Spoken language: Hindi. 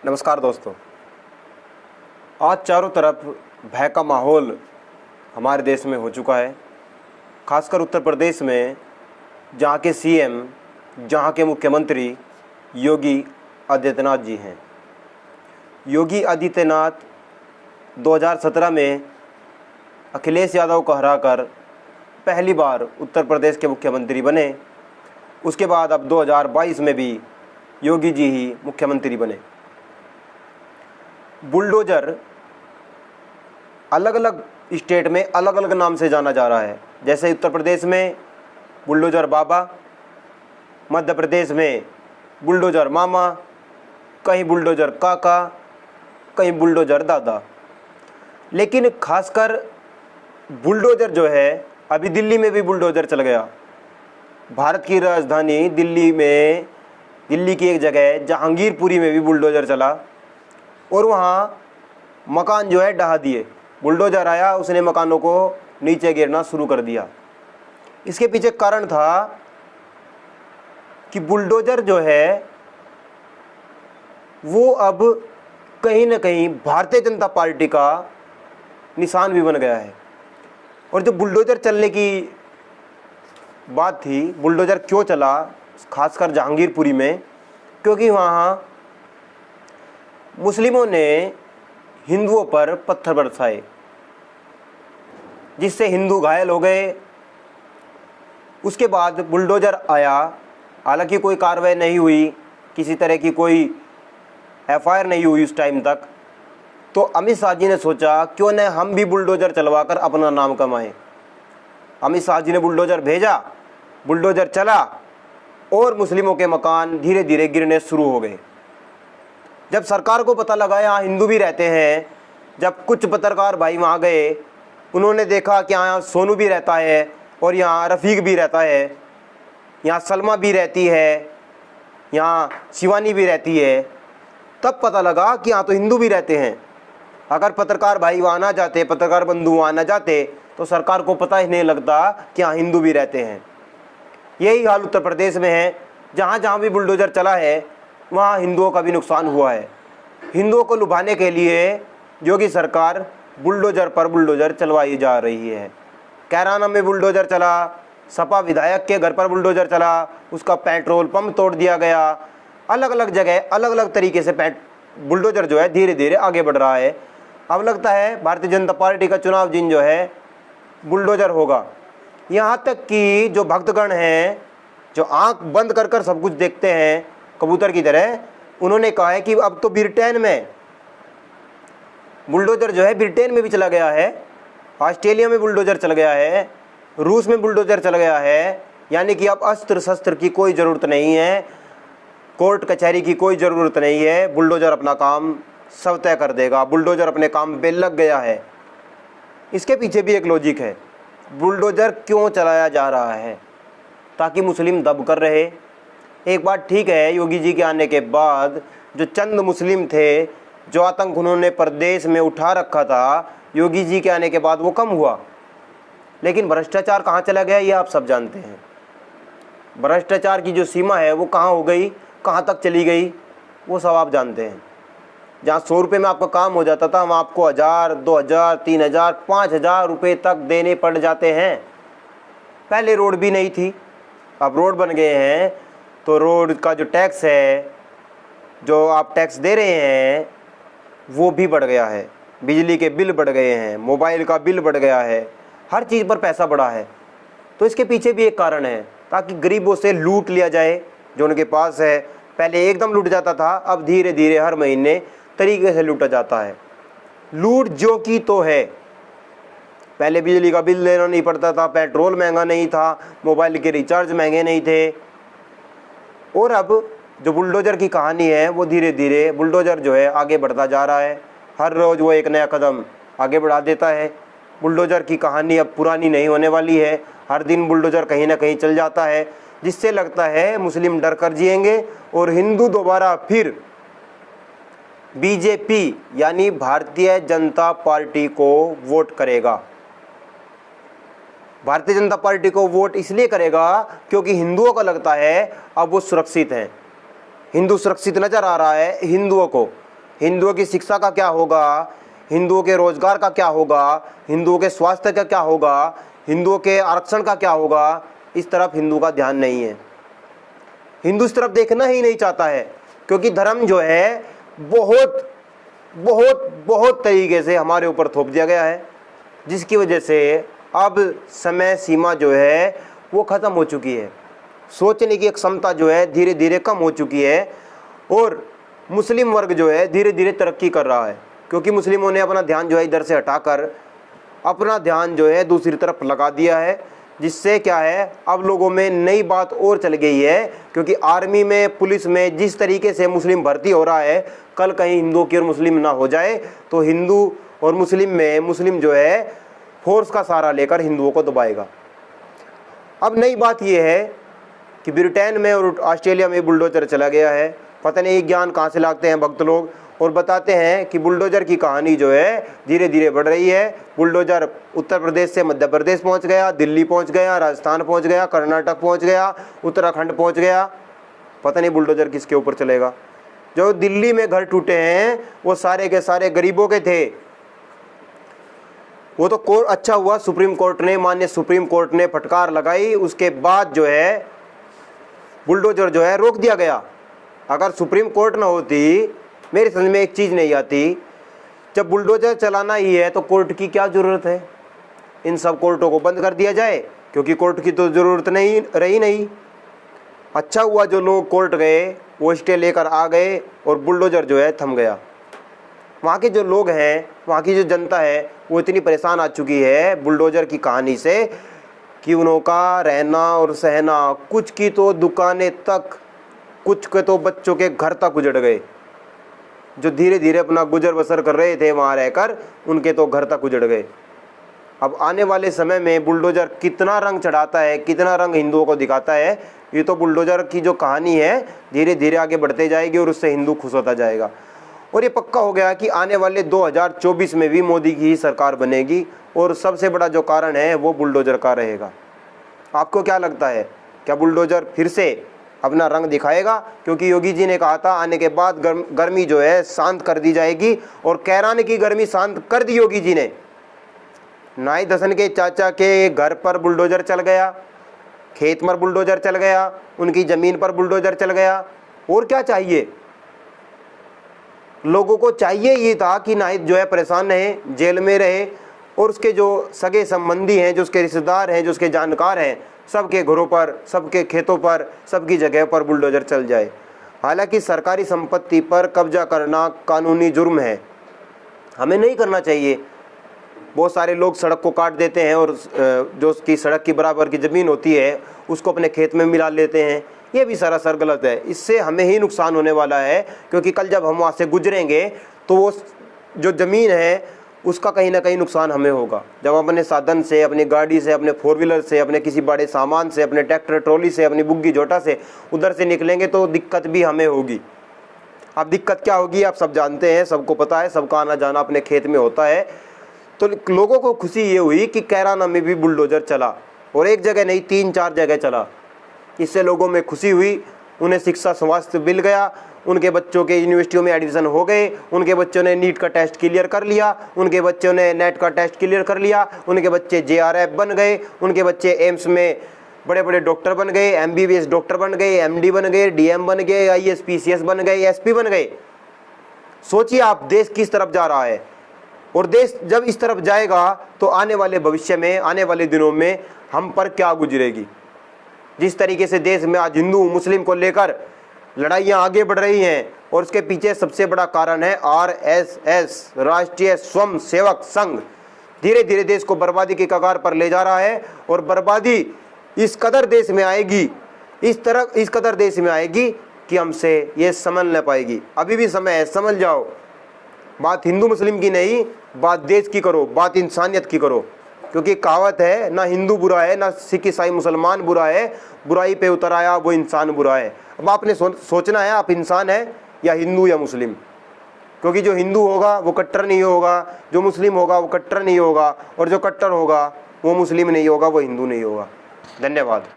नमस्कार दोस्तों। आज चारों तरफ भय का माहौल हमारे देश में हो चुका है। खासकर उत्तर प्रदेश में जहाँ के सीएम, जहाँ के मुख्यमंत्री योगी आदित्यनाथ जी हैं। योगी आदित्यनाथ 2017 में अखिलेश यादव को हराकर पहली बार उत्तर प्रदेश के मुख्यमंत्री बने। उसके बाद अब 2022 में भी योगी जी ही मुख्यमंत्री बने। बुलडोज़र अलग अलग स्टेट में अलग अलग नाम से जाना जा रहा है। जैसे उत्तर प्रदेश में बुलडोज़र बाबा, मध्य प्रदेश में बुलडोज़र मामा, कहीं बुलडोज़र काका, कहीं बुलडोज़र दादा। लेकिन खासकर बुलडोज़र जो है, अभी दिल्ली में भी बुलडोज़र चल गया। भारत की राजधानी दिल्ली में, दिल्ली की एक जगह जहांगीरपुरी में भी बुलडोज़र चला और वहाँ मकान जो है ढहा दिए। बुलडोज़र आया, उसने मकानों को नीचे गिरना शुरू कर दिया। इसके पीछे कारण था कि बुलडोज़र जो है वो अब कहीं ना कहीं भारतीय जनता पार्टी का निशान भी बन गया है। और जो बुलडोज़र चलने की बात थी, बुलडोज़र क्यों चला खासकर जहांगीरपुरी में? क्योंकि वहाँ मुस्लिमों ने हिंदुओं पर पत्थर बरसाए, जिससे हिंदू घायल हो गए। उसके बाद बुलडोज़र आया, हालांकि कोई कार्रवाई नहीं हुई, किसी तरह की कोई एफआईआर नहीं हुई उस टाइम तक। तो अमित शाह जी ने सोचा क्यों न हम भी बुलडोज़र चलवाकर अपना नाम कमाएं। अमित शाह जी ने बुलडोज़र भेजा, बुलडोज़र चला और मुस्लिमों के मकान धीरे धीरे गिरने शुरू हो गए। जब सरकार को पता लगा यहाँ हिंदू भी रहते हैं, जब कुछ पत्रकार भाई वहाँ गए, उन्होंने देखा कि यहाँ सोनू भी रहता है और यहाँ रफ़ीक भी रहता है, यहाँ सलमा भी रहती है, यहाँ शिवानी भी रहती है, तब पता लगा कि यहाँ तो हिंदू भी रहते हैं। अगर पत्रकार भाई वहाँ ना जाते, पत्रकार बंधु वहाँ ना जाते, तो सरकार को पता ही नहीं लगता कि यहाँ हिंदू भी रहते हैं। यही हाल उत्तर प्रदेश में है। जहाँ जहाँ भी बुलडोज़र चला है वहाँ हिंदुओं का भी नुकसान हुआ है। हिंदुओं को लुभाने के लिए योगी सरकार बुलडोज़र पर बुलडोज़र चलवाई जा रही है। कैराना में बुलडोज़र चला, सपा विधायक के घर पर बुलडोज़र चला, उसका पेट्रोल पंप तोड़ दिया गया। अलग अलग जगह अलग अलग तरीके से बुलडोज़र जो है धीरे धीरे आगे बढ़ रहा है। अब लगता है भारतीय जनता पार्टी का चुनाव चिन्ह जो है बुलडोज़र होगा। यहाँ तक कि जो भक्तगण हैं, जो आंख बंद कर कर सब कुछ देखते हैं कबूतर की तरह, उन्होंने कहा है कि अब तो ब्रिटेन में बुलडोज़र जो है ब्रिटेन में भी चला गया है, ऑस्ट्रेलिया में बुलडोज़र चल गया है, रूस में बुलडोज़र चल गया है। यानी कि अब अस्त्र शस्त्र की कोई ज़रूरत नहीं है, कोर्ट कचहरी की कोई ज़रूरत नहीं है। बुलडोज़र अपना काम सब तय कर देगा। बुलडोज़र अपने काम पे लग गया है। इसके पीछे भी एक लॉजिक है। बुलडोज़र क्यों चलाया जा रहा है? ताकि मुस्लिम दब कर रहे। एक बात ठीक है, योगी जी के आने के बाद जो चंद मुस्लिम थे, जो आतंक उन्होंने प्रदेश में उठा रखा था, योगी जी के आने के बाद वो कम हुआ। लेकिन भ्रष्टाचार कहाँ चला गया ये आप सब जानते हैं। भ्रष्टाचार की जो सीमा है वो कहाँ हो गई, कहाँ तक चली गई, वो सब आप जानते हैं। जहाँ 100 रुपये में आपका काम हो जाता था, वहाँ आपको 1000, 2000, 3000, 5000 रुपये तक देने पड़ जाते हैं। पहले रोड भी नहीं थी, अब रोड बन गए हैं, तो रोड का जो टैक्स है, जो आप टैक्स दे रहे हैं, वो भी बढ़ गया है। बिजली के बिल बढ़ गए हैं, मोबाइल का बिल बढ़ गया है, हर चीज़ पर पैसा बढ़ा है। तो इसके पीछे भी एक कारण है, ताकि गरीबों से लूट लिया जाए जो उनके पास है। पहले एकदम लूट जाता था, अब धीरे धीरे हर महीने तरीके से लूटा जाता है। लूट जो की तो है। पहले बिजली का बिल देना नहीं पड़ता था, पेट्रोल महंगा नहीं था, मोबाइल के रिचार्ज महंगे नहीं थे। और अब जो बुलडोज़र की कहानी है वो धीरे धीरे बुलडोज़र जो है आगे बढ़ता जा रहा है। हर रोज़ वो एक नया कदम आगे बढ़ा देता है। बुलडोज़र की कहानी अब पुरानी नहीं होने वाली है। हर दिन बुलडोज़र कहीं ना कहीं चल जाता है, जिससे लगता है मुस्लिम डर कर जिएंगे और हिंदू दोबारा फिर बीजेपी यानी भारतीय जनता पार्टी को वोट करेगा। भारतीय जनता पार्टी को वोट इसलिए करेगा क्योंकि हिंदुओं को लगता है अब वो सुरक्षित हैं। हिंदू सुरक्षित नजर आ रहा है हिंदुओं को। हिंदुओं की शिक्षा का क्या होगा, हिंदुओं के रोजगार का क्या होगा, हिंदुओं के स्वास्थ्य का क्या होगा, हिंदुओं के आरक्षण का क्या होगा, इस तरफ हिंदू का ध्यान नहीं है। हिंदू इस तरफ देखना ही नहीं चाहता है, क्योंकि धर्म जो है बहुत बहुत बहुत तरीके से हमारे ऊपर थोप दिया गया है, जिसकी वजह से अब समय सीमा जो है वो ख़त्म हो चुकी है। सोचने की एक क्षमता जो है धीरे धीरे कम हो चुकी है, और मुस्लिम वर्ग जो है धीरे धीरे तरक्की कर रहा है, क्योंकि मुस्लिमों ने अपना ध्यान जो है इधर से हटाकर अपना ध्यान जो है दूसरी तरफ लगा दिया है, जिससे क्या है अब लोगों में नई बात और चल गई है। क्योंकि आर्मी में, पुलिस में जिस तरीके से मुस्लिम भर्ती हो रहा है, कल कहीं हिंदू की और मुस्लिम ना हो जाए तो हिंदू और मुस्लिम में मुस्लिम जो है फोर्स का सहारा लेकर हिंदुओं को दबाएगा। अब नई बात यह है कि ब्रिटेन में और ऑस्ट्रेलिया में बुलडोजर चला गया है। पता नहीं ज्ञान कहाँ से लाते हैं भक्त लोग, और बताते हैं कि बुलडोजर की कहानी जो है धीरे धीरे बढ़ रही है। बुलडोजर उत्तर प्रदेश से मध्य प्रदेश पहुंच गया, दिल्ली पहुंच गया, राजस्थान पहुंच गया, कर्नाटक पहुंच गया, उत्तराखंड पहुंच गया। पता नहीं बुलडोजर किसके ऊपर चलेगा। जो दिल्ली में घर टूटे हैं वो सारे के सारे गरीबों के थे। वो तो अच्छा हुआ सुप्रीम कोर्ट ने, माननीय सुप्रीम कोर्ट ने फटकार लगाई, उसके बाद जो है बुलडोजर जो है रोक दिया गया। अगर सुप्रीम कोर्ट ना होती, मेरी समझ में एक चीज़ नहीं आती, जब बुलडोजर चलाना ही है तो कोर्ट की क्या ज़रूरत है। इन सब कोर्टों को बंद कर दिया जाए, क्योंकि कोर्ट की तो ज़रूरत नहीं रही नहीं। अच्छा हुआ जो लोग कोर्ट गए वो स्टे लेकर आ गए और बुलडोजर जो है थम गया। वहाँ के जो लोग हैं, वहाँ की जो जनता है, वो इतनी परेशान आ चुकी है बुलडोजर की कहानी से कि उनका रहना और सहना, कुछ की तो दुकानें तक, कुछ के तो बच्चों के घर तक उजड़ गए। जो धीरे धीरे अपना गुजर बसर कर रहे थे वहाँ रहकर, उनके तो घर तक उजड़ गए। अब आने वाले समय में बुलडोजर कितना रंग चढ़ाता है, कितना रंग हिंदुओं को दिखाता है, ये तो बुलडोजर की जो कहानी है धीरे धीरे आगे बढ़ते जाएगी और उससे हिंदू खुश होता जाएगा। और ये पक्का हो गया कि आने वाले 2024 में भी मोदी की ही सरकार बनेगी, और सबसे बड़ा जो कारण है वो बुलडोजर का रहेगा। आपको क्या लगता है, क्या बुलडोजर फिर से अपना रंग दिखाएगा? क्योंकि योगी जी ने कहा था आने के बाद गर्मी जो है शांत कर दी जाएगी, और कैरान की गर्मी शांत कर दी योगी जी ने। नाई दसन के चाचा के घर पर बुलडोजर चल गया, खेत में बुलडोजर चल गया, उनकी ज़मीन पर बुलडोजर चल गया। और क्या चाहिए लोगों को? चाहिए ये था कि नाहिद जो है परेशान रहे, जेल में रहे, और उसके जो सगे संबंधी हैं, जो उसके रिश्तेदार हैं, जो उसके जानकार हैं, सबके घरों पर, सबके खेतों पर, सबकी जगह पर बुलडोजर चल जाए। हालांकि सरकारी संपत्ति पर कब्जा करना कानूनी जुर्म है, हमें नहीं करना चाहिए। बहुत सारे लोग सड़क को काट देते हैं और जो उसकी सड़क की बराबर की ज़मीन होती है उसको अपने खेत में मिला लेते हैं। ये भी सरासर गलत है। इससे हमें ही नुकसान होने वाला है, क्योंकि कल जब हम वहाँ से गुजरेंगे तो वो जो ज़मीन है उसका कहीं ना कहीं नुकसान हमें होगा। जब हम अपने साधन से, अपनी गाड़ी से, अपने 4 व्हीलर से, अपने किसी बड़े सामान से, अपने ट्रैक्टर ट्रॉली से, अपनी बुग्गी जोटा से उधर से निकलेंगे तो दिक्कत भी हमें होगी। अब दिक्कत क्या होगी आप सब जानते हैं, सबको पता है, सबका आना जाना अपने खेत में होता है। तो लोगों को खुशी ये हुई कि कैराना में भी बुलडोजर चला, और एक जगह नहीं 3-4 जगह चला। इससे लोगों में खुशी हुई, उन्हें शिक्षा स्वास्थ्य मिल गया, उनके बच्चों के यूनिवर्सिटियों में एडमिशन हो गए, उनके बच्चों ने नीट का टेस्ट क्लियर कर लिया, उनके बच्चों ने नेट का टेस्ट क्लियर कर लिया, उनके बच्चे JRF बन गए, उनके बच्चे एम्स में बड़े बड़े डॉक्टर बन गए, MBBS डॉक्टर बन गए, MD बन गए, DM बन गए, IAS PCS बन गए, SP बन गए। सोचिए आप देश किस तरफ जा रहा है। और देश जब इस तरफ जाएगा तो आने वाले भविष्य में, आने वाले दिनों में हम पर क्या गुजरेगी। जिस तरीके से देश में आज हिंदू मुस्लिम को लेकर लड़ाइयाँ आगे बढ़ रही हैं, और उसके पीछे सबसे बड़ा कारण है RSS, राष्ट्रीय स्वयं सेवक संघ। धीरे धीरे देश को बर्बादी की कगार पर ले जा रहा है, और बर्बादी इस कदर देश में आएगी, इस कदर देश में आएगी कि हमसे ये समझ न पाएगी। अभी भी समय है, समझ जाओ। बात हिंदू मुस्लिम की नहीं, बात देश की करो, बात इंसानियत की करो। क्योंकि कहावत है, ना हिंदू बुरा है, ना सिख ईसाई मुसलमान बुरा है, बुराई पे उतर आया वो इंसान बुरा है। अब आपने सोचना है आप इंसान है या हिंदू या मुस्लिम। क्योंकि जो हिंदू होगा वो कट्टर नहीं होगा, जो मुस्लिम होगा वो कट्टर नहीं होगा, और जो कट्टर होगा वो मुस्लिम नहीं होगा, वो हिंदू नहीं होगा। धन्यवाद।